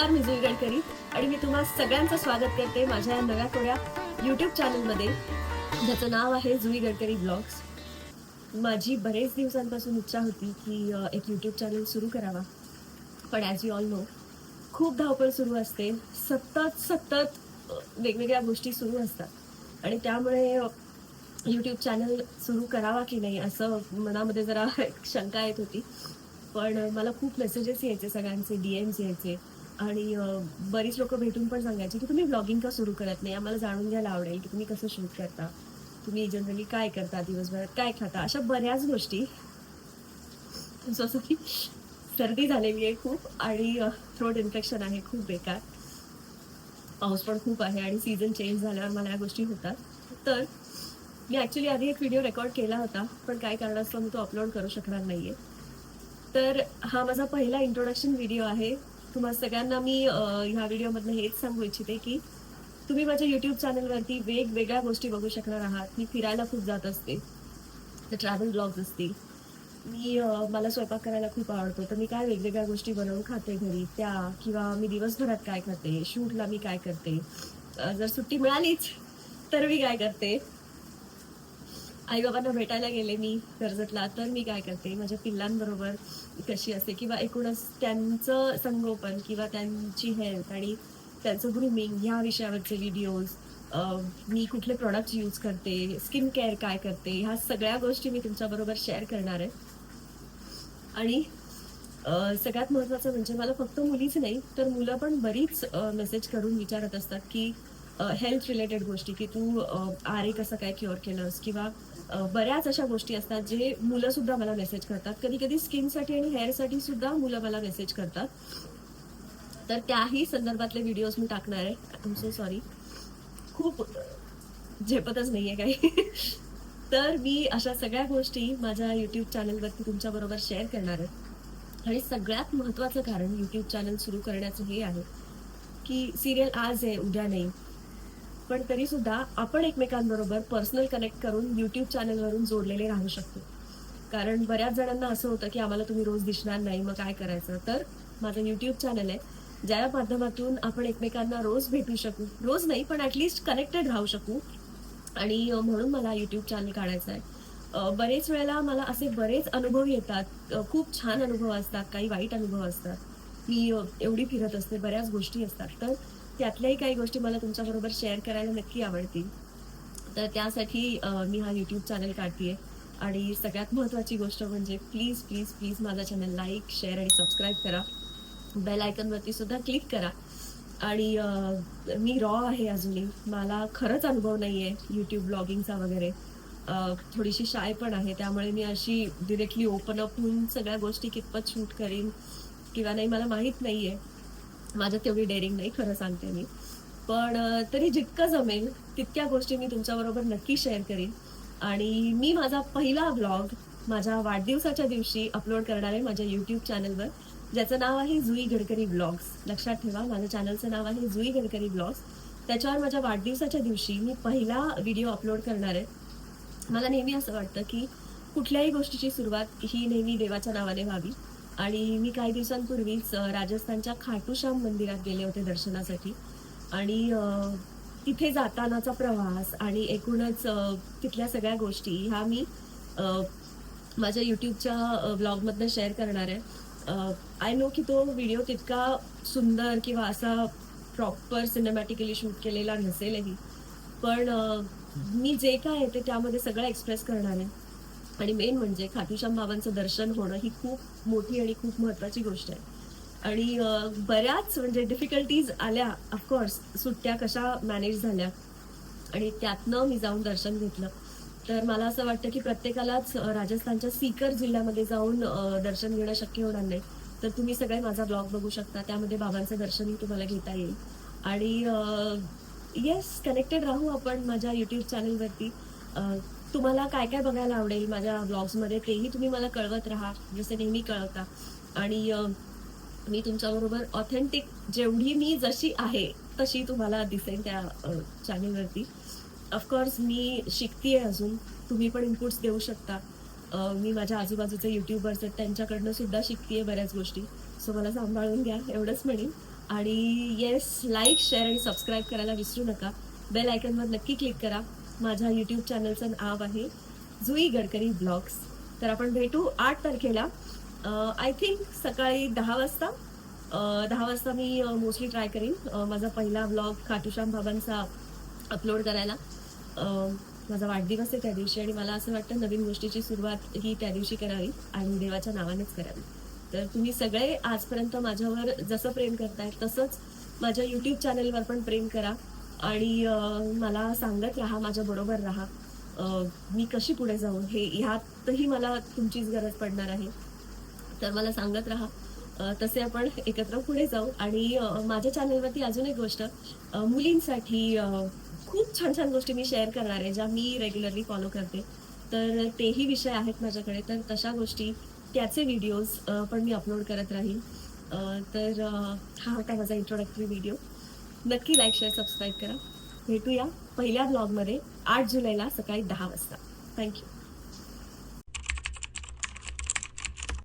नमस्कार, मी जुई गडकरी आणि मी तुम्हा सगळ्यांचं स्वागत करते माझ्या नव्या थोड्या यूट्यूब चॅनलमध्ये, ज्याचं नाव आहे जुई गडकरी ब्लॉग्स. माझी बरेच दिवसांपासून इच्छा होती की एक यूट्यूब चॅनल सुरू करावा, पण ॲज यू ऑल नो खूप धावपळ सुरू असते. सतत सतत वेगवेगळ्या गोष्टी सुरू असतात आणि त्यामुळे यूट्यूब चॅनल सुरू करावा की नाही असं मनामध्ये जरा एक शंका येत होती. पण मला खूप मेसेजेस यायचे, सगळ्यांचे DMs यायचे आणि बरीच लोकं भेटून पण सांगायची की तुम्ही ब्लॉगिंग का सुरू करत नाही, आम्हाला जाणून घ्यायला आवडेल की तुम्ही कसं शूट करता, तुम्ही जनरली काय करता, दिवसभरात काय खाता, अशा बऱ्याच गोष्टी. जसं की सर्दी झालेली आहे खूप आणि थ्रोट इन्फेक्शन आहे खूप बेकार. पाऊस पण खूप आहे आणि सीझन चेंज झाल्यावर मला या गोष्टी होतात. तर मी ॲक्च्युली आधी एक व्हिडिओ रेकॉर्ड केला होता, पण काही कारणास्तव मी तो अपलोड करू शकणार नाहीये. तर हा माझा पहिला इंट्रोडक्शन व्हिडिओ आहे. तुम्हा सगळ्यांना मी ह्या व्हिडिओमधनं हेच सांगू इच्छिते की तुम्ही माझ्या YouTube चॅनलवरती वेगवेगळ्या गोष्टी बघू शकणार आहात. मी फिरायला खूप जात असते. तर ट्रॅव्हल ब्लॉग्स असतील. मला स्वयंपाक करायला खूप आवडतो. तर मी काय वेगवेगळ्या गोष्टी बनवून खाते घरी त्या, किंवा मी दिवसभरात काय खाते, शूटला मी काय करते, जर सुट्टी मिळालीच तर मी काय करते, आई-बाबांना भेटायला गेले मी कर्जतला, तर मी काय करते, माझ्या पिल्लांबरोबर कशी असते, किंवा एकूणच त्यांचं संगोपन किंवा त्यांची हेल्थ आणि त्यांचं ग्रूमिंग ह्या विषयावरचे व्हिडिओज, मी कुठले प्रॉडक्ट्स यूज करते, स्किन केअर काय करते, ह्या सगळ्या गोष्टी मी तुमच्याबरोबर शेअर करणार आहे. आणि सगळ्यात महत्त्वाचं म्हणजे मला फक्त मुलीच नाही, तर मुलं पण बरीच मेसेज करून विचारत असतात की हेल्थ रिलेटेड गोष्टी, की तू आरे कसं काय क्युअर केलंस, किंवा बऱ्याच अशा गोष्टी असतात जे मुलं सुद्धा मला मेसेज करतात. कधी-कधी स्किनसाठी आणि हेअरसाठी सुद्धा मुलं मला मेसेज करतात. तर त्याही संदर्भातले व्हिडिओज मी टाकणार आहे. I am so sorry. खूप झेपतच नाहीये काही. तर मी अशा सगळ्या गोष्टी माझ्या YouTube चॅनलवरती तुमच्याबरोबर शेअर करणार आहे. आणि सगळ्यात महत्त्वाचं कारण YouTube चॅनल सुरू करण्याचं हे आहे, की सीरियल आज आहे, उद्या नाही. पण तरीसुद्धा आपण एकमेकांबरोबर पर्सनल कनेक्ट करून YouTube चॅनलवरून जोडलेले राहू शकतो. कारण बऱ्याच जणांना असं होतं, की आम्हाला तुम्ही रोज दिसणार नाही, मग काय करायचं? तर माझं YouTube चॅनल आहे, ज्या माध्यमातून आपण एकमेकांना रोज भेटू शकू. रोज नाही, पण ॲटलीस्ट कनेक्टेड राहू शकू. आणि म्हणून मला YouTube चॅनल काढायचं आहे. बरेच वेळेला मला असे बरेच अनुभव येतात. खूप छान अनुभव असतात, काही वाईट अनुभव असतात. मी एवढी फिरत असते, बऱ्याच गोष्टी असतात. तर त्यातल्याही काही गोष्टी मला तुमच्याबरोबर शेअर करायला नक्की आवडतील. तर त्यासाठी मी हा YouTube चॅनल काढतीये. आणि सगळ्यात महत्त्वाची गोष्ट म्हणजे प्लीज, प्लीज, प्लीज माझा चॅनल लाईक, शेअर आणि सबस्क्राईब करा. बेल आयकॉनवरती सुद्धा क्लिक करा. आणि मी रॉ आहे अजूनही. मला खरंच अनुभव नाहीये YouTube ब्लॉगिंगचा वगैरे. थोडीशी शाय पण आहे. त्यामुळे मी अशी डायरेक्टली ओपन अप होऊन सगळ्या गोष्टी कितपत शूट करीन किंवा नाही मला माहीत नाहीये. माझ्यात तेवढी डेअरिंग नाही, खरं सांगते मी. पण तरी जितकं जमेल तितक्या गोष्टी मी तुमच्याबरोबर नक्की शेअर करीन. आणि मी माझा पहिला ब्लॉग माझ्या वाढदिवसाच्या दिवशी अपलोड करणार आहे माझ्या YouTube चॅनलवर, ज्याचं नाव आहे जुई गडकरी ब्लॉग्स. लक्षात ठेवा, माझ्या चॅनलचं नाव आहे जुई गडकरी ब्लॉग्स. त्याच्यावर माझ्या वाढदिवसाच्या दिवशी मी पहिला व्हिडिओ अपलोड करणार आहे. मला नेहमी असं वाटतं की कुठल्याही गोष्टीची सुरुवात ही नेहमी देवाच्या नावाने व्हावी. आणि मी काही दिवसांपूर्वीच राजस्थानच्या खाटू श्याम मंदिरात गेले होते दर्शनासाठी. आणि तिथे जातानाचा प्रवास आणि एकूणच तिथल्या सगळ्या गोष्टी ह्या मी माझ्या YouTubeच्या ब्लॉगमधनं शेअर करणार आहे. आय नो की तो व्हिडिओ तितका सुंदर किंवा असा प्रॉपर सिनेमॅटिकली शूट केलेला नसेलही. पण मी जे काय आहे ते त्यामध्ये सगळं एक्सप्रेस करणार आहे. आणि मेन म्हणजे खाटूश्याम बाबांचं दर्शन होणं ही खूप मोठी आणि खूप महत्त्वाची गोष्ट आहे. आणि बऱ्याच म्हणजे डिफिकल्टीज आल्या, ऑफकोर्स सुट्ट्या कशा मॅनेज झाल्या आणि त्यातनं मी जाऊन दर्शन घेतलं. तर मला असं वाटतं की प्रत्येकालाच राजस्थानच्या सीकर जिल्ह्यामध्ये जाऊन दर्शन घेणं शक्य होणार नाही. तर तुम्ही सगळे माझा ब्लॉग बघू शकता, त्यामध्ये बाबांचं दर्शनही तुम्हाला घेता येईल. आणि येस, कनेक्टेड राहू आपण माझ्या YouTube चॅनलवरती. तुम्हाला काय काय बघायला आवडेल माझ्या ब्लॉग्समध्ये तेही तुम्ही मला कळवत राहा, जसे नेहमी कळवता. आणि मी तुमच्याबरोबर ऑथेंटिक जेवढी मी जशी आहे तशी तुम्हाला दिसेल त्या चॅनलवरती. ऑफकोर्स मी शिकतीये अजून, तुम्ही पण इनपुट्स देऊ शकता. मी माझ्या आजूबाजूचे यूट्यूबर्स आहेत त्यांच्याकडनं सुद्धा शिकतीये बऱ्याच गोष्टी. सो मला सांभाळून घ्या एवढंच म्हणेन. आणि येस, लाईक, शेअर आणि सबस्क्राईब करायला विसरू नका. बेल आयकॉनवर नक्की क्लिक करा. माझ्या यूट्यूब चॅनलचं नाव आहे जुई गडकरी ब्लॉग्स. तर आपण भेटू 8 तारखेला. आय थिंक सकाळी 10 वाजता. 10 वाजता मी मोस्टली ट्राय करीन माझा पहिला ब्लॉग खाटूश्याम बाबांचा अपलोड करायला. अ, माझा वाढदिवस आहे त्या दिवशी आणि मला असं वाटतं नवीन गोष्टीची सुरुवात ही त्या दिवशी करावी आणि देवाच्या नावानेच करावी. तर तुम्ही सगळे आजपर्यंत माझ्यावर जसं प्रेम करताय तसंच माझ्या यूट्यूब चॅनलवर पण प्रेम करा आणि मला सांगत राहा, माझ्याबरोबर राहा. अ, मी कशी पुढे जाऊ हे ह्यातही मला तुमचीच गरज पडणार आहे. तर मला सांगत राहा. तसे आपण एकत्र पुढे जाऊ आणि माझ्या चॅनलवरती अजून एक गोष्ट मुलींसाठी खूप छान-छान गोष्टी मी शेअर करणार आहे, ज्या मी रेग्युलरली फॉलो करते. तर तेही विषय आहेत माझ्याकडे. तर तशा गोष्टी, त्याचे व्हिडिओज पण मी अपलोड करत राहीन. तर हा होता माझा इंट्रोडक्टरी व्हिडिओ. नक्की लाईक, शेअर, सबस्क्राईब करा. भेटूया पहिल्या ब्लॉगमध्ये 8 जुलैला सकाळी 10 वाजता. Thank you.